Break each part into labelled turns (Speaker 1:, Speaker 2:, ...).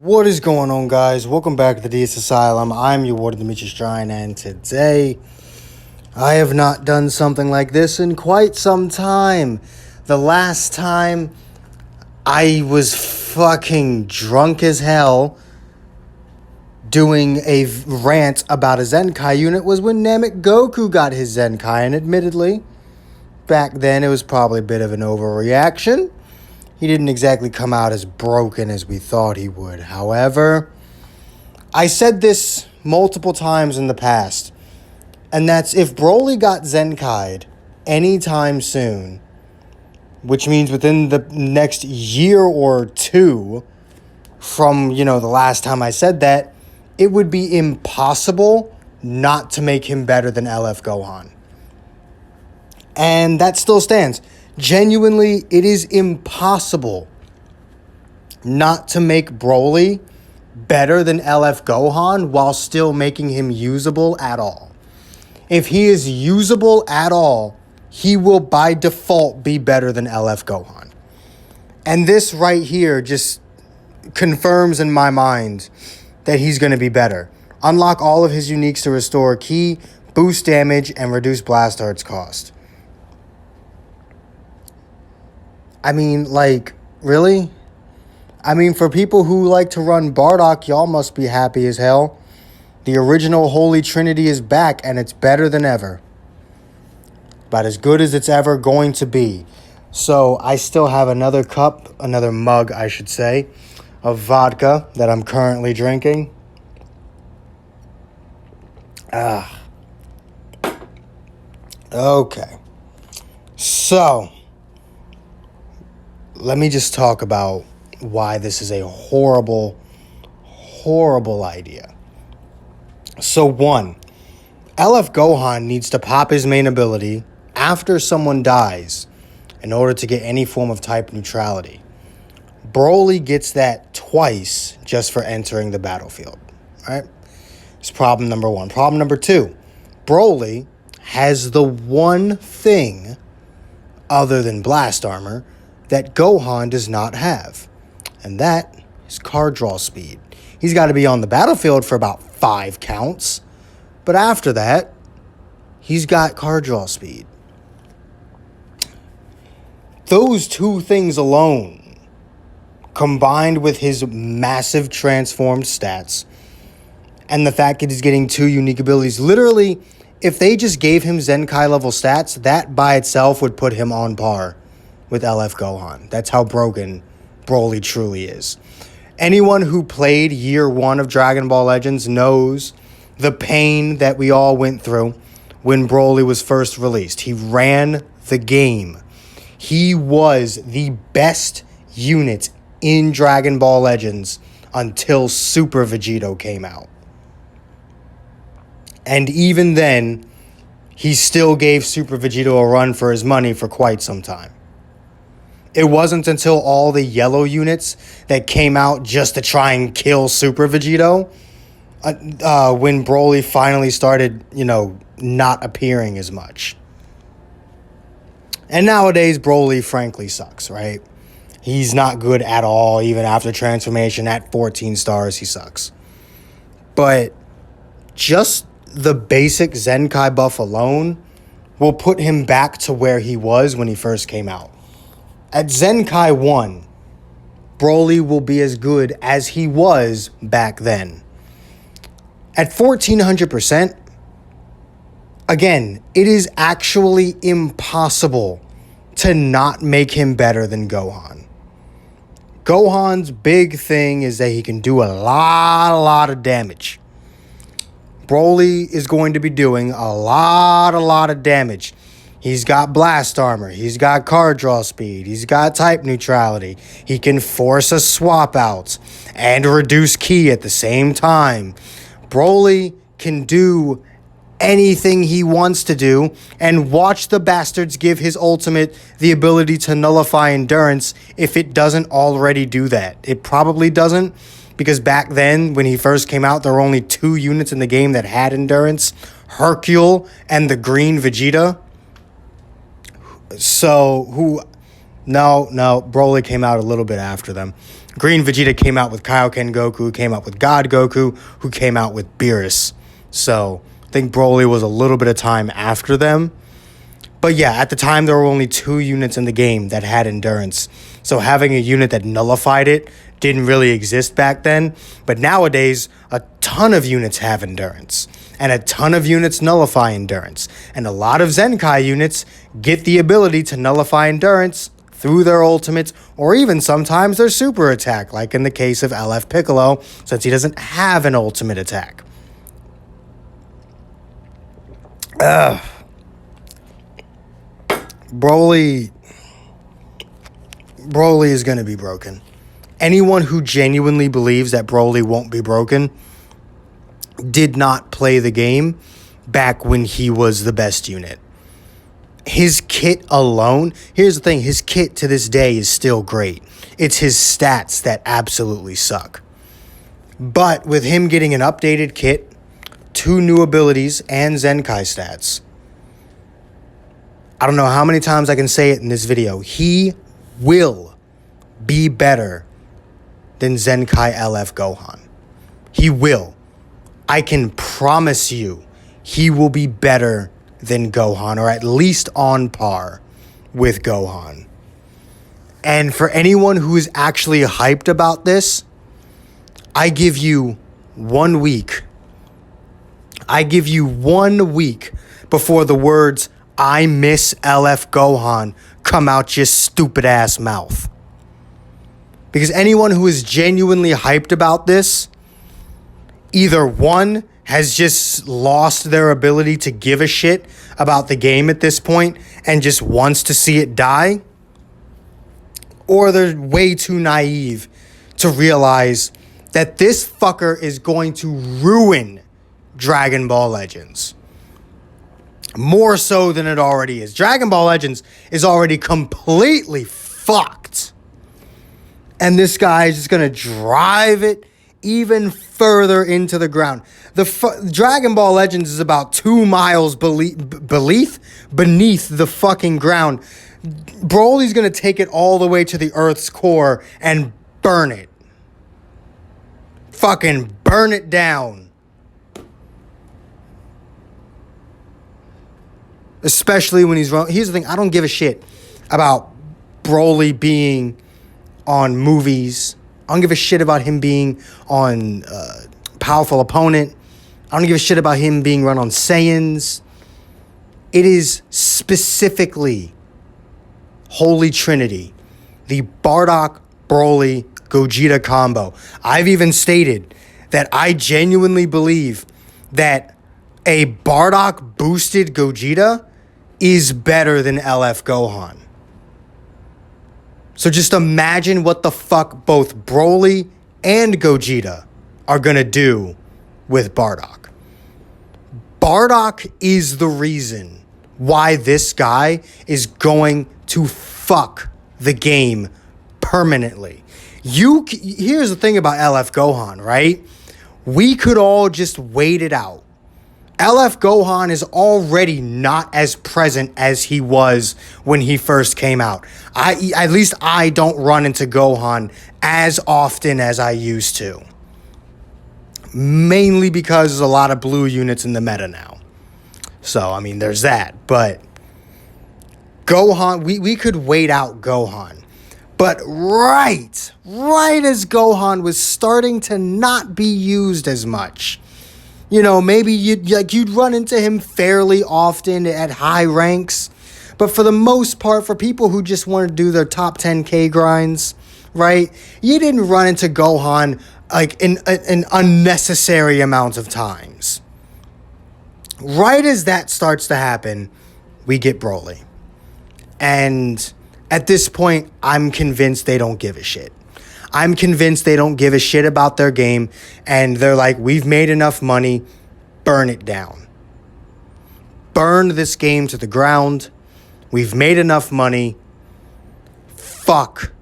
Speaker 1: What is going on, guys? Welcome back to the DS Asylum. I'm your warden, Demetrius Drine, and today I have not done something like this in quite some time. The last time I was fucking drunk as hell doing a rant about a Zenkai unit was when Namek Goku got his Zenkai, and admittedly, back then it was probably a bit of an overreaction. He didn't exactly come out as broken as we thought he would. However, I said this multiple times in the past, and that's if Broly got Zenkai'd anytime soon, which means within the next year or two from, the last time I said that, it would be impossible not to make him better than LF Gohan. And that still stands. Genuinely, it is impossible not to make Broly better than LF Gohan while still making him usable at all. If he is usable at all, he will by default be better than LF Gohan. And this right here just confirms in my mind that he's going to be better. Unlock all of his uniques to restore ki, boost damage, and reduce blast heart's cost. I mean, really? I mean, for people who like to run Bardock, y'all must be happy as hell. The original Holy Trinity is back, and it's better than ever. About as good as it's ever going to be. So, I still have another mug, I should say, of vodka that I'm currently drinking. Okay. So, let me just talk about why this is a horrible, horrible idea. So 1, LF Gohan needs to pop his main ability after someone dies in order to get any form of type neutrality. Broly gets that twice just for entering the battlefield. All right? It's problem number 1. Problem number 2, Broly has the one thing other than blast armor that Gohan does not have, and that is card draw speed. He's got to be on the battlefield for about 5 counts, but after that, he's got card draw speed. Those two things alone, combined with his massive transformed stats, and the fact that he's getting 2 unique abilities, literally, if they just gave him Zenkai level stats, that by itself would put him on par with LF Gohan. That's how broken Broly truly is. Anyone who played year 1 of Dragon Ball Legends knows the pain that we all went through when Broly was first released. He ran the game. He was the best unit in Dragon Ball Legends until Super Vegito came out. And even then, he still gave Super Vegito a run for his money for quite some time. It wasn't until all the yellow units that came out just to try and kill Super Vegito when Broly finally started, not appearing as much. And nowadays, Broly frankly sucks, right? He's not good at all, even after transformation. At 14 stars, he sucks. But just the basic Zenkai buff alone will put him back to where he was when he first came out. At Zenkai 1, Broly will be as good as he was back then. At 1400%, again, it is actually impossible to not make him better than Gohan. Gohan's big thing is that he can do a lot of damage. Broly is going to be doing a lot of damage. He's got blast armor. He's got card draw speed. He's got type neutrality. He can force a swap out and reduce ki at the same time. Broly can do anything he wants to do, and watch the bastards give his ultimate the ability to nullify endurance if it doesn't already do that. It probably doesn't, because back then, when he first came out, there were only 2 units in the game that had endurance, Hercule and the green Vegeta. So, Broly came out a little bit after them. Green Vegeta came out with Kaioken Goku, who came out with God Goku, who came out with Beerus. So I think Broly was a little bit of time after them. But yeah, at the time, there were only 2 units in the game that had endurance. So having a unit that nullified it didn't really exist back then. But nowadays, a ton of units have endurance. And a ton of units nullify endurance. And a lot of Zenkai units get the ability to nullify endurance through their ultimates, or even sometimes their super attack, like in the case of LF Piccolo, since he doesn't have an ultimate attack. Broly is going to be broken. Anyone who genuinely believes that Broly won't be broken did not play the game back when he was the best unit. His kit alone, here's the thing, his kit to this day is still great. It's his stats that absolutely suck. But with him getting an updated kit, 2 new abilities, and Zenkai stats, I don't know how many times I can say it in this video, he will be better than Zenkai LF Gohan. He will. I can promise you he will be better than Gohan, or at least on par with Gohan. And for anyone who is actually hyped about this, I give you 1 week. I give you 1 week before the words, "I miss LF Gohan," come out your stupid ass mouth. Because anyone who is genuinely hyped about this, either 1, has just lost their ability to give a shit about the game at this point and just wants to see it die, or they're way too naive to realize that this fucker is going to ruin Dragon Ball Legends. More so than it already is. Dragon Ball Legends is already completely fucked. And this guy is just going to drive it even further into the ground. Dragon Ball Legends is about 2 miles beneath the fucking ground. Broly's going to take it all the way to the Earth's core and burn it. Fucking burn it down. Especially when he's wrong. Here's the thing. I don't give a shit about Broly being on movies. I don't give a shit about him being on Powerful Opponent. I don't give a shit about him being run on Saiyans. It is specifically Holy Trinity. The Bardock, Broly, Gogeta combo. I've even stated that I genuinely believe that a Bardock boosted Gogeta is better than LF Gohan. So just imagine what the fuck both Broly and Gogeta are going to do with Bardock. Bardock is the reason why this guy is going to fuck the game permanently. Here's the thing about LF Gohan, right? We could all just wait it out. LF Gohan is already not as present as he was when he first came out. At least I don't run into Gohan as often as I used to. Mainly because there's a lot of blue units in the meta now. So, I mean, there's that. But Gohan, we could wait out Gohan. But right as Gohan was starting to not be used as much, you know, maybe you'd run into him fairly often at high ranks. But for the most part, for people who just want to do their top 10K grinds, right? You didn't run into Gohan like in unnecessary amounts of times. Right as that starts to happen, we get Broly. And at this point, I'm convinced they don't give a shit. I'm convinced they don't give a shit about their game, and they're like, we've made enough money, burn it down. Burn this game to the ground. We've made enough money. Fuck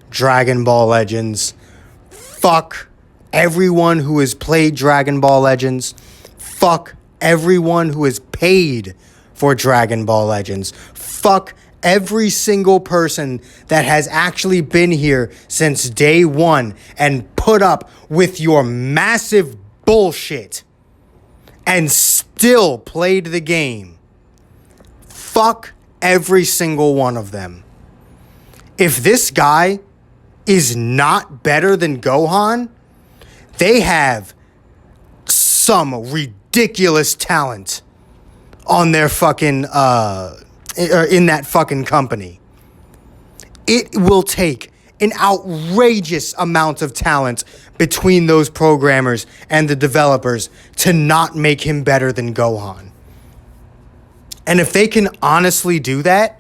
Speaker 1: Dragon Ball Legends. Fuck everyone who has played Dragon Ball Legends. Fuck everyone who has paid for Dragon Ball Legends. Fuck every single person that has actually been here since day one and put up with your massive bullshit and still played the game. Fuck every single one of them. If this guy is not better than Gohan, they have some ridiculous talent on their fucking, in that fucking company. It will take an outrageous amount of talent between those programmers and the developers to not make him better than Gohan. And if they can honestly do that,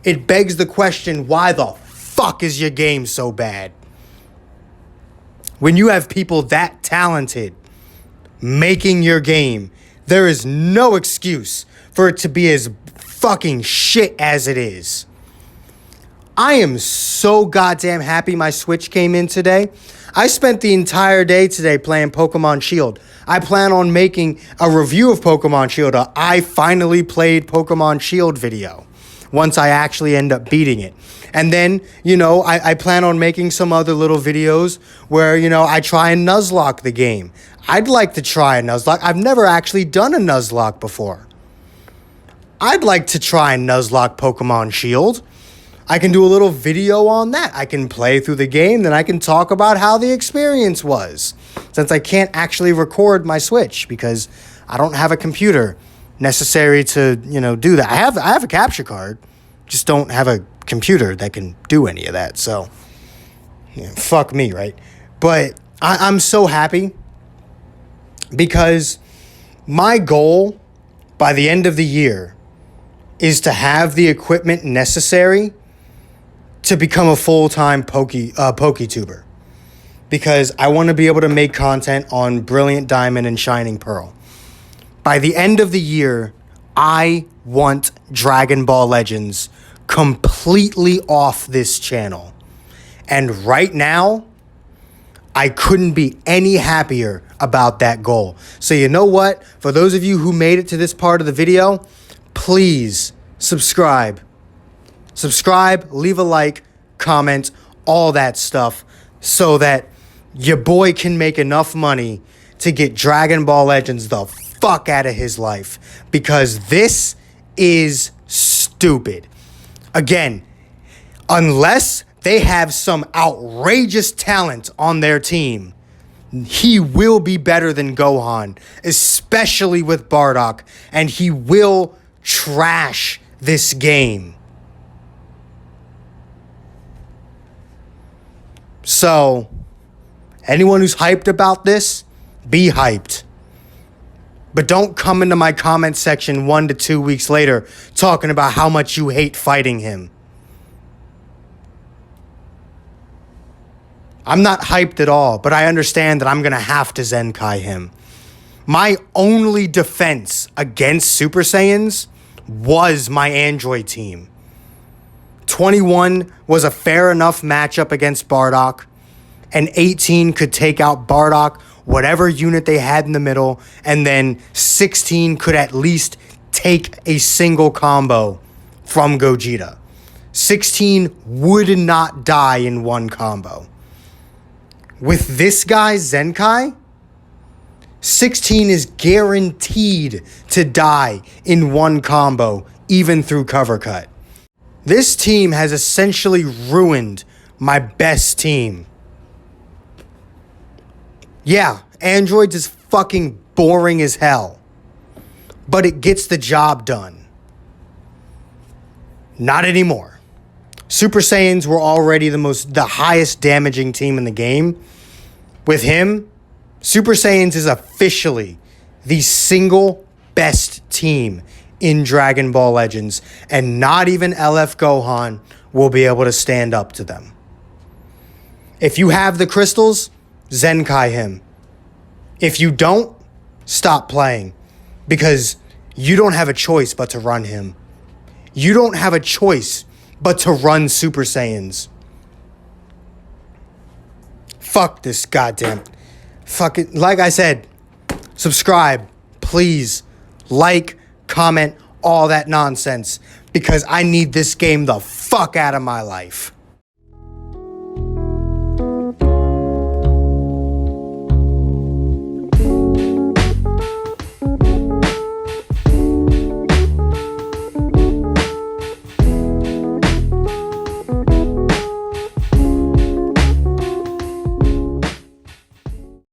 Speaker 1: it begs the question, why the fuck is your game so bad? When you have people that talented making your game, there is no excuse for it to be as fucking shit as it is. I am so goddamn happy my Switch came in today. I spent the entire day today playing Pokemon Shield. I plan on making a review of Pokemon Shield, I finally played Pokemon Shield video, once I actually end up beating it. And then, I plan on making some other little videos where, I try and Nuzlocke the game. I'd like to try a Nuzlocke. I've never actually done a Nuzlocke before. I'd like to try and Nuzlocke Pokemon Shield. I can do a little video on that. I can play through the game, then I can talk about how the experience was. Since I can't actually record my Switch because I don't have a computer necessary to, do that. I have a capture card, just don't have a computer that can do any of that. So, fuck me, right? But I'm so happy because my goal by the end of the year is to have the equipment necessary to become a full-time PokeTuber. Because I want to be able to make content on Brilliant Diamond and Shining Pearl. By the end of the year, I want Dragon Ball Legends completely off this channel. And right now, I couldn't be any happier about that goal. So you know what? For those of you who made it to this part of the video, please subscribe. Subscribe, leave a like, comment, all that stuff so that your boy can make enough money to get Dragon Ball Legends the fuck out of his life, because this is stupid. Again, unless they have some outrageous talent on their team, he will be better than Gohan, especially with Bardock, and he will trash this game. So, anyone who's hyped about this, be hyped. But don't come into my comment section 1 to 2 weeks later talking about how much you hate fighting him. I'm not hyped at all, but I understand that I'm going to have to Zenkai him. My only defense against Super Saiyans was my Android team. 21 was a fair enough matchup against Bardock, and 18 could take out Bardock, whatever unit they had in the middle, and then 16 could at least take a single combo from Gogeta. 16 would not die in one combo. With this guy, Zenkai, 16 is guaranteed to die in one combo, even through cover cut. This team has essentially ruined my best team. Yeah, Androids is fucking boring as hell, but it gets the job done. Not anymore. Super Saiyans were already the highest damaging team in the game. With him, Super Saiyans is officially the single best team in Dragon Ball Legends, and not even LF Gohan will be able to stand up to them. If you have the crystals, Zenkai him. If you don't, stop playing, because you don't have a choice but to run him. You don't have a choice but to run Super Saiyans. Fuck this goddamn... Fucking... Like I said, subscribe, please. Like, comment, all that nonsense because I need this game the fuck out of my life.